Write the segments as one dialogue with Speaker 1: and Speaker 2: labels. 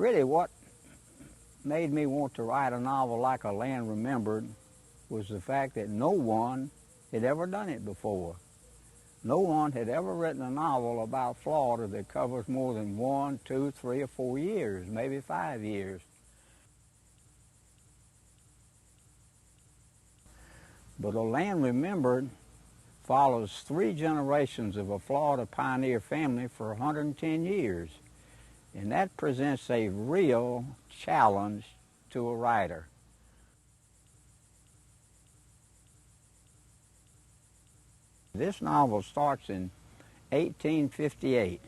Speaker 1: Really, what made me want to write a novel like A Land Remembered was the fact that no one had ever done it before. No one had ever written a novel about Florida that covers more than 1, 2, 3, or 4 years, maybe 5 years. But A Land Remembered follows 3 generations of a Florida pioneer family for 110 years. And that presents a real challenge to a writer. This novel starts in 1858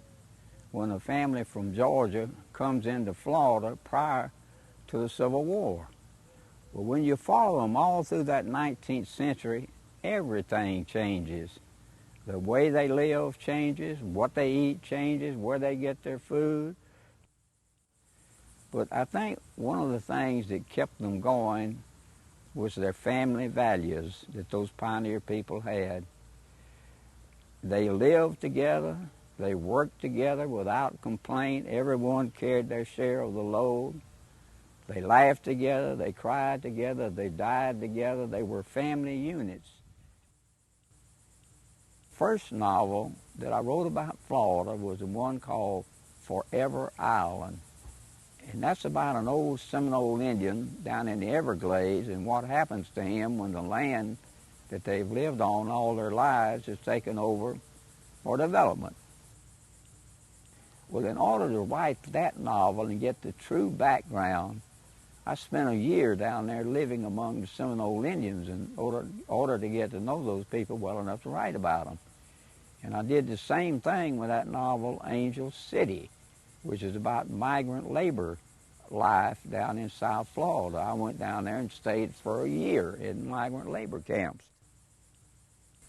Speaker 1: when a family from Georgia comes into Florida prior to the Civil War. But when you follow them all through that 19th century, everything changes. The way they live changes, what they eat changes, where they get their food. But I think one of the things that kept them going was their family values that those pioneer people had. They lived together, they worked together without complaint. Everyone carried their share of the load. They laughed together, they cried together, they died together. They were family units. First novel that I wrote about Florida was the one called Forever Island. And that's about an old Seminole Indian down in the Everglades and what happens to him when the land that they've lived on all their lives is taken over for development. Well, in order to write that novel and get the true background, I spent a year down there living among the Seminole Indians in order to get to know those people well enough to write about them. And I did the same thing with that novel, Angel City, which is about migrant labor life down in South Florida. I went down there and stayed for a year in migrant labor camps.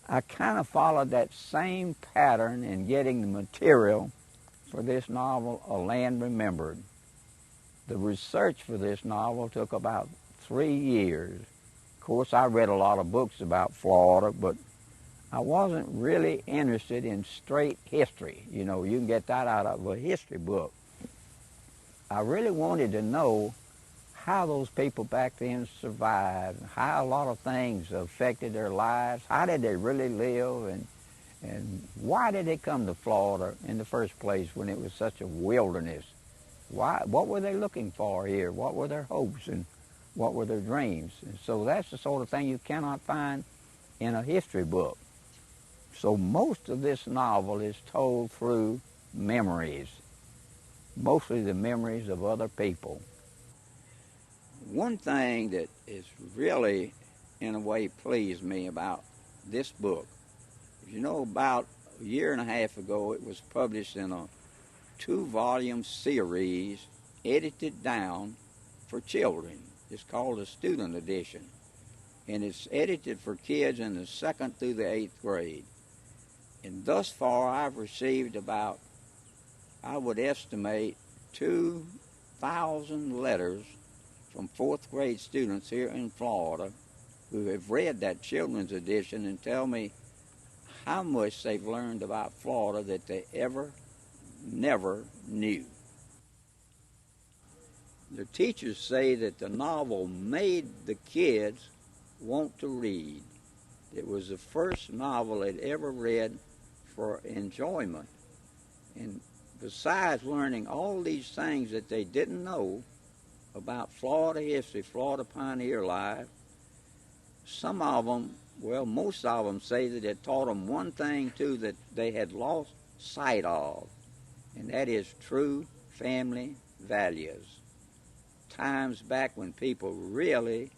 Speaker 1: I kind of followed that same pattern in getting the material for this novel, A Land Remembered. The research for this novel took about 3 years. Of course, I read a lot of books about Florida, but I wasn't really interested in straight history. You know, you can get that out of a history book. I really wanted to know how those people back then survived, how a lot of things affected their lives, how did they really live, and why did they come to Florida in the first place when it was such a wilderness? What were they looking for here? What were their hopes and what were their dreams? And so that's the sort of thing you cannot find in a history book. So most of this novel is told through memories, mostly the memories of other people. One thing that is really, in a way, pleased me about this book, you know, about a year and a half ago it was published in a 2-volume series edited down for children. It's called a student edition, and it's edited for kids in the 2nd through the 8th grade. And thus far I've received about, I would estimate, 2,000 letters from 4th grade students here in Florida who have read that children's edition and tell me how much they've learned about Florida that they never knew. The teachers say that the novel made the kids want to read. It was the first novel they'd ever read for enjoyment. And besides learning all these things that they didn't know about Florida history, Florida pioneer life, some of them, well, most of them say that it taught them one thing, too, that they had lost sight of, and that is true family values. Times back when people really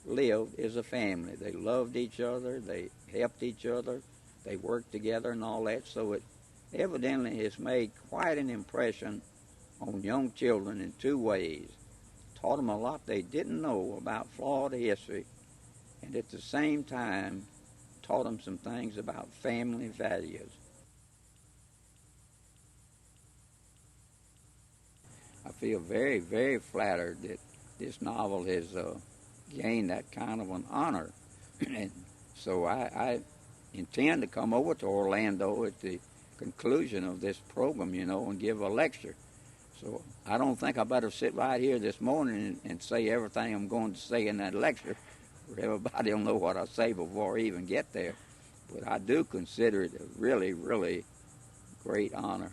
Speaker 1: lived as a family. They loved each other, they helped each other, they worked together and all that, so it evidently has made quite an impression on young children in 2 ways. Taught them a lot they didn't know about Florida history, and at the same time taught them some things about family values. I feel very, very flattered that this novel has gained that kind of an honor. And so I intend to come over to Orlando at the conclusion of this program, you know, and give a lecture So I don't think I better sit right here this morning and say everything I'm going to say in that lecture. Everybody will know what I say before I even get there. But I do consider it a really, really great honor.